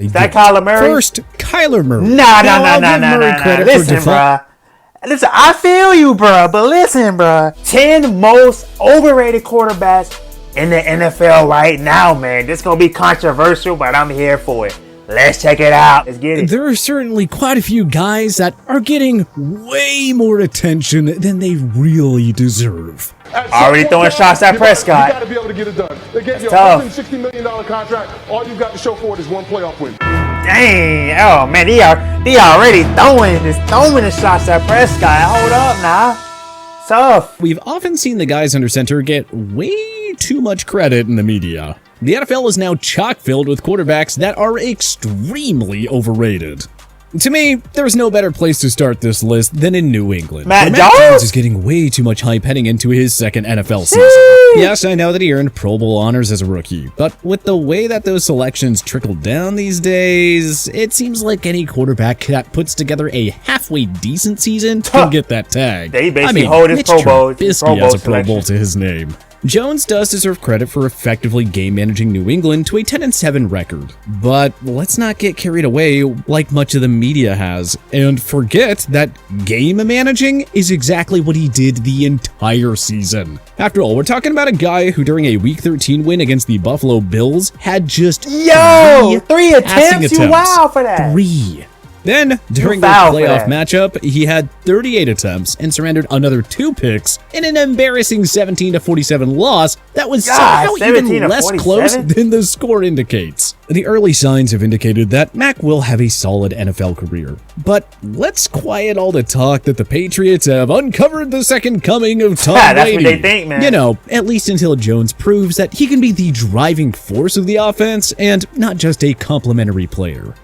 Is that Kyler Murray? First, Kyler Murray. Nah. Listen, bruh. Listen, I feel you, bruh. But listen, bruh. 10 most overrated quarterbacks in the NFL right now, man. This gonna be controversial, but I'm here for it. Let's check it out. Let's get it. There are certainly quite a few guys that are getting way more attention than they really deserve. Already throwing shots at Prescott. You got to be able to get it done. They gave you a $160 million contract. All you've got to show for it is one playoff win. Dang. Oh, man. They already throwing the shots at Prescott. Hold up now. Tough. We've often seen the guys under center get way too much credit in the media. The NFL is now chock-filled with quarterbacks that are extremely overrated. To me, there's no better place to start this list than in New England. Matt Jones is getting way too much hype heading into his second NFL season. Yes, I know that he earned Pro Bowl honors as a rookie, but with the way that those selections trickle down these days, it seems like any quarterback that puts together a halfway decent season can get that tag. They basically hold his Pro Bowl. Trubisky has a Pro Bowl to his name. Jones does deserve credit for effectively game-managing New England to a 10-7 record, but let's not get carried away like much of the media has, and forget that game-managing is exactly what he did the entire season. After all, we're talking about a guy who during a Week 13 win against the Buffalo Bills had just three attempts? You wow for that. 3. Then, during the playoff matchup, he had 38 attempts and surrendered another 2 picks in an embarrassing 17-47 loss that was somehow even less close than the score indicates. The early signs have indicated that Mac will have a solid NFL career. But let's quiet all the talk that the Patriots have uncovered the second coming of Tom Brady. That's what they think, man. You know, at least until Jones proves that he can be the driving force of the offense and not just a complimentary player.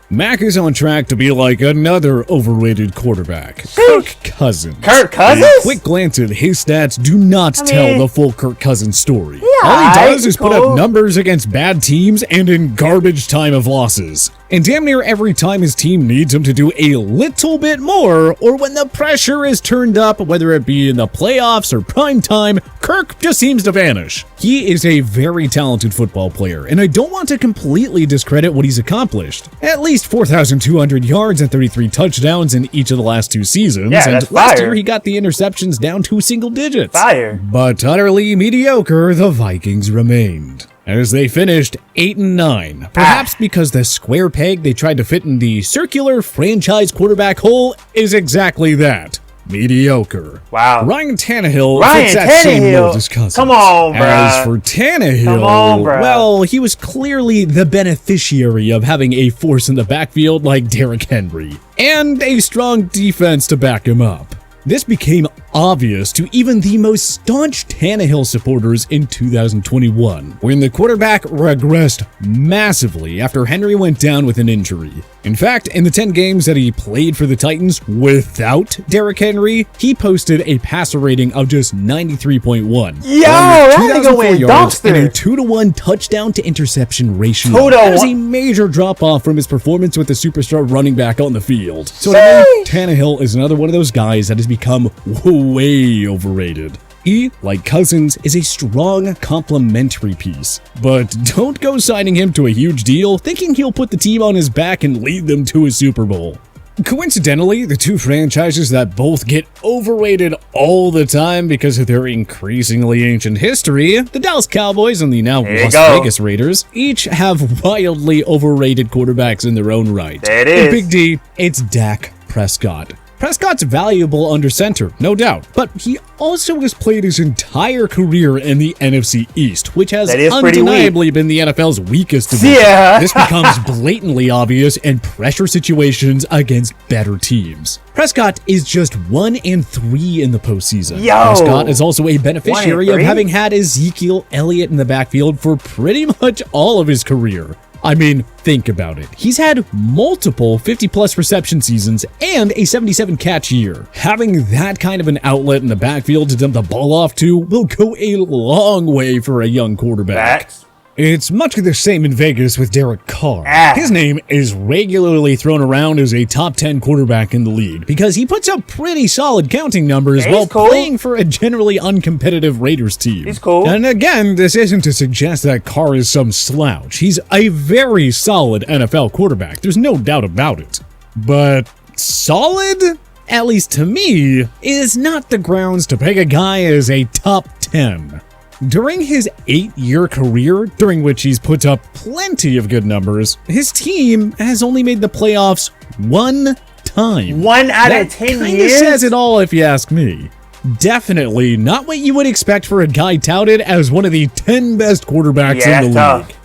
Mac is on track to be like another overrated quarterback, Kirk Cousins. Kirk Cousins? A quick glance at his stats do not tell the full Kirk Cousins story. All he does is put up numbers against bad teams and in garbage time of losses. And damn near every time his team needs him to do a little bit more, or when the pressure is turned up, whether it be in the playoffs or prime time, Kirk just seems to vanish. He is a very talented football player, and I don't want to completely discredit what he's accomplished. At least 4,200 yards and 33 touchdowns in each of the last 2 seasons, and last year he got the interceptions down to single digits. But utterly mediocre, the Vikings remained, as they finished 8-9, perhaps because the square peg they tried to fit in the circular franchise quarterback hole is exactly that. Mediocre. Wow. Ryan Tannehill fits that same mold as Cousins. Come on, bro. As for Tannehill, well, he was clearly the beneficiary of having a force in the backfield like Derrick Henry, and a strong defense to back him up. This became obvious to even the most staunch Tannehill supporters in 2021, when the quarterback regressed massively after Henry went down with an injury. In fact, in the 10 games that he played for the Titans without Derrick Henry, he posted a passer rating of just 93.1. Yo, that nigga went dumpster. And a 2-to-1 touchdown to interception ratio. That was a major drop-off from his performance with the superstar running back on the field. So to me, Tannehill is another one of those guys that has become way overrated. He, like Cousins, is a strong complementary piece, but don't go signing him to a huge deal thinking he'll put the team on his back and lead them to a Super Bowl. Coincidentally, the two franchises that both get overrated all the time because of their increasingly ancient history, the Dallas Cowboys and the now Las Vegas Raiders, each have wildly overrated quarterbacks in their own right. There it is. In Big D, it's Dak Prescott. Prescott's valuable under center, no doubt, but he also has played his entire career in the NFC East, which has undeniably been the NFL's weakest division. This becomes blatantly obvious in pressure situations against better teams. Prescott is just 1-3 in the postseason. Prescott is also a beneficiary of having had Ezekiel Elliott in the backfield for pretty much all of his career. I mean, think about it. He's had multiple 50-plus reception seasons and a 77-catch year. Having that kind of an outlet in the backfield to dump the ball off to will go a long way for a young quarterback. It's much of the same in Vegas with Derek Carr. His name is regularly thrown around as a top 10 quarterback in the league because he puts up pretty solid counting numbers while playing for a generally uncompetitive Raiders team. He's cool. And again, this isn't to suggest that Carr is some slouch. He's a very solid NFL quarterback. There's no doubt about it. But solid, at least to me, is not the grounds to peg a guy as a top 10. During his 8-year career, during which he's put up plenty of good numbers, his team has only made the playoffs one time. 1 out of 10 That years? says it all if you ask me. Definitely not what you would expect for a guy touted as one of the 10 best quarterbacks in the league.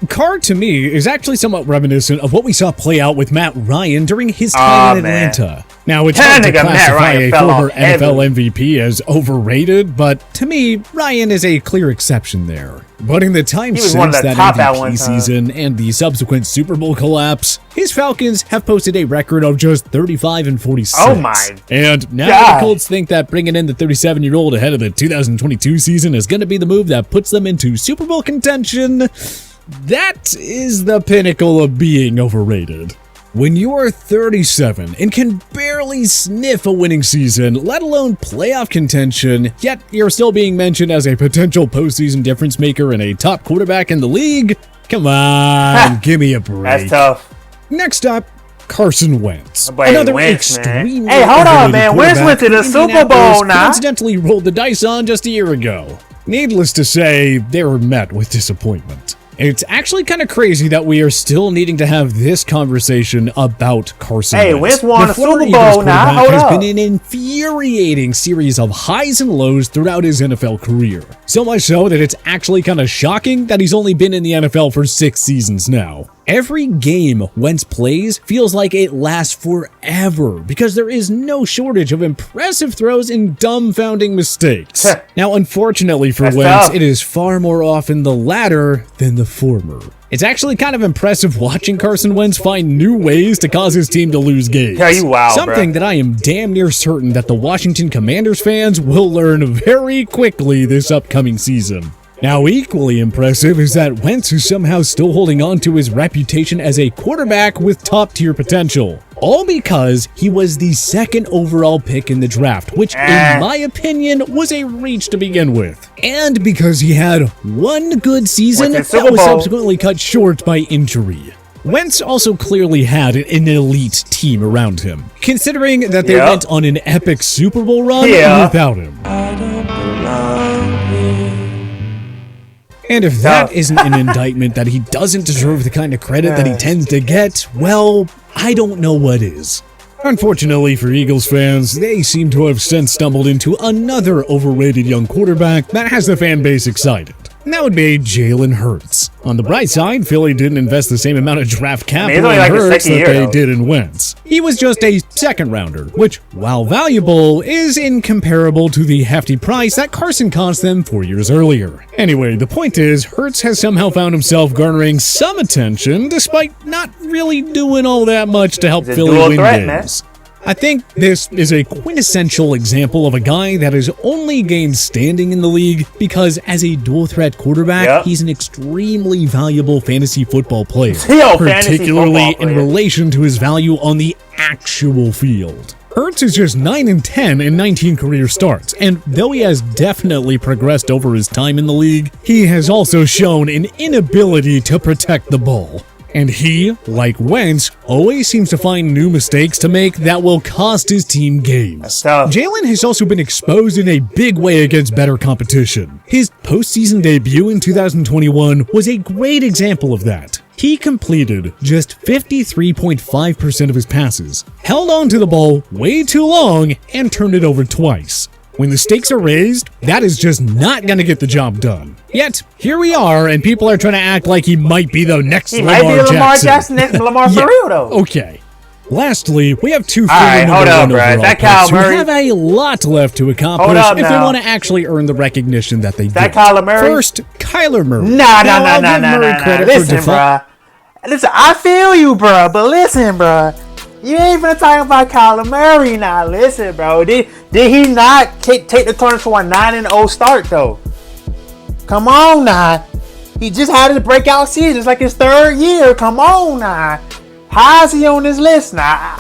Carr, to me, is actually somewhat reminiscent of what we saw play out with Matt Ryan during his time in Atlanta. Now, it's hard to classify a former NFL MVP as overrated, but to me, Ryan is a clear exception there. But in the time since that MVP season and the subsequent Super Bowl collapse, his Falcons have posted a record of just 35-46. Oh my And now the Colts think that bringing in the 37-year-old ahead of the 2022 season is going to be the move that puts them into Super Bowl contention. That is the pinnacle of being overrated. When you are 37 and can barely sniff a winning season, let alone playoff contention, yet you're still being mentioned as a potential postseason difference maker and a top quarterback in the league? Come on, give me a break. That's tough. Next up, Carson Wentz. Another extremely Hey, hold on, man. Wentz went to the Super Bowl now. Coincidentally rolled the dice on just a year ago. Needless to say, they were met with disappointment. It's actually kind of crazy that we are still needing to have this conversation about Carson Wentz. Hey, Wentz won a Super Bowl now. Hold has up. been an infuriating series of highs and lows throughout his NFL career. So much so that it's actually kind of shocking that he's only been in the NFL for 6 seasons now. Every game Wentz plays feels like it lasts forever because there is no shortage of impressive throws and dumbfounding mistakes. Now, unfortunately for Wentz, it is far more often the latter than the former. It's actually kind of impressive watching Carson Wentz find new ways to cause his team to lose games. Something that I am damn near certain that the Washington Commanders fans will learn very quickly this upcoming season. Now, equally impressive is that Wentz is somehow still holding on to his reputation as a quarterback with top-tier potential. All because he was the 2nd overall pick in the draft, which, in my opinion, was a reach to begin with. And because he had one good season that was subsequently cut short by injury. Wentz also clearly had an elite team around him, considering that they went on an epic Super Bowl run without him. And if that isn't an indictment that he doesn't deserve the kind of credit that he tends to get, well, I don't know what is. Unfortunately for Eagles fans, they seem to have since stumbled into another overrated young quarterback that has the fan base excited. And that would be Jalen Hurts. On the bright side, Philly didn't invest the same amount of draft capital in Hurts that they did in Wentz. He was just a 2nd rounder, which, while valuable, is incomparable to the hefty price that Carson cost them 4 years earlier. Anyway, the point is, Hurts has somehow found himself garnering some attention, despite not really doing all that much to help Philly win games. I think this is a quintessential example of a guy that has only gained standing in the league because as a dual-threat quarterback, he's an extremely valuable fantasy football player, particularly in relation to his value on the actual field. Hurts is just 9-10 in 19 career starts, and though he has definitely progressed over his time in the league, he has also shown an inability to protect the ball. And he, like Wentz, always seems to find new mistakes to make that will cost his team games. Jalen has also been exposed in a big way against better competition. His postseason debut in 2021 was a great example of that. He completed just 53.5% of his passes, held on to the ball way too long, and turned it over twice. When the stakes are raised, that is just not going to get the job done. Yet, here we are, and people are trying to act like he might be the next Lamar Jackson. He might be Lamar Jackson, next Lamar for real, though. Okay. Lastly, we have two former number one overall picks who have a lot left to accomplish if they want to actually earn the recognition that they do. Kyler Murray? First, Kyler Murray. Nah. Listen, bro. Listen, I feel you, bro, but listen, bro. You ain't even talking about Kyler Murray now. Listen, bro. Did he not take the corner to a 9-0 start, though? Come on, now. He just had his breakout season. It's like his 3rd year. Come on now. How is he on this list now?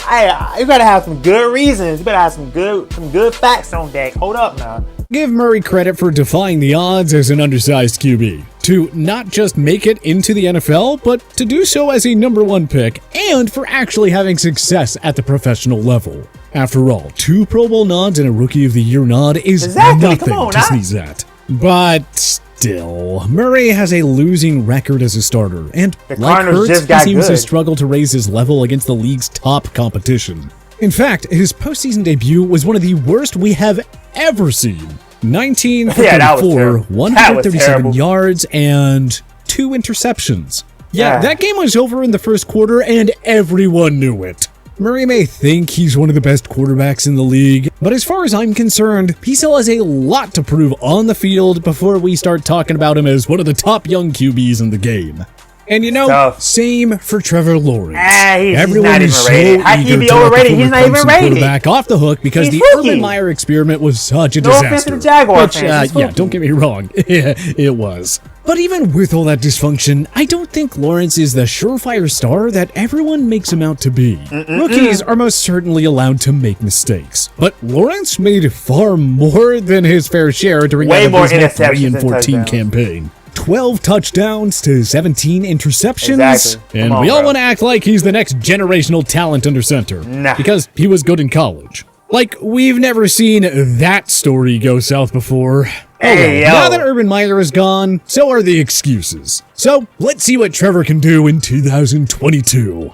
You gotta have some good reasons. You better have some good facts on deck. Hold up now. Give Murray credit for defying the odds as an undersized QB. To not just make it into the NFL, but to do so as a number 1 pick, and for actually having success at the professional level. After all, 2 Pro Bowl nods and a Rookie of the Year nod is nothing to sneeze at. But still, Murray has a losing record as a starter, and like Hurts, he seems to struggle to raise his level against the league's top competition. In fact, his postseason debut was one of the worst we have ever seen. 19 for 34, 137 yards, and 2 interceptions. Yeah, that game was over in the first quarter, and everyone knew it. Murray may think he's one of the best quarterbacks in the league, but as far as I'm concerned, he still has a lot to prove on the field before we start talking about him as one of the top young QBs in the game. And you know, same for Trevor Lawrence. Everyone is so eager to let the former Clemson quarterback off the hook because the Urban Meyer experiment was such a disaster. Which, don't get me wrong, it was. But even with all that dysfunction, I don't think Lawrence is the surefire star that everyone makes him out to be. Rookies are most certainly allowed to make mistakes, but Lawrence made far more than his fair share during that abysmal 3-14 campaign. 12 touchdowns to 17 interceptions, and we all want to act like he's the next generational talent under center, because he was good in college. Like, we've never seen that story go south before. Now that Urban Meyer is gone, so are the excuses. So, let's see what Trevor can do in 2022.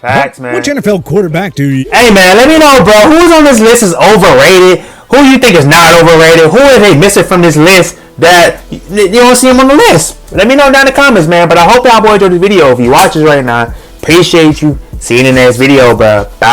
Facts, man. Which NFL quarterback do you... Hey, man, let me know, bro. Who's on this list is overrated? Who you think is not overrated? Who are they missing from this list that you don't see them on the list? Let me know down in the comments, man. But I hope y'all boys enjoyed the video. If you watch this right now, appreciate you. See you in the next video, bro. Bye.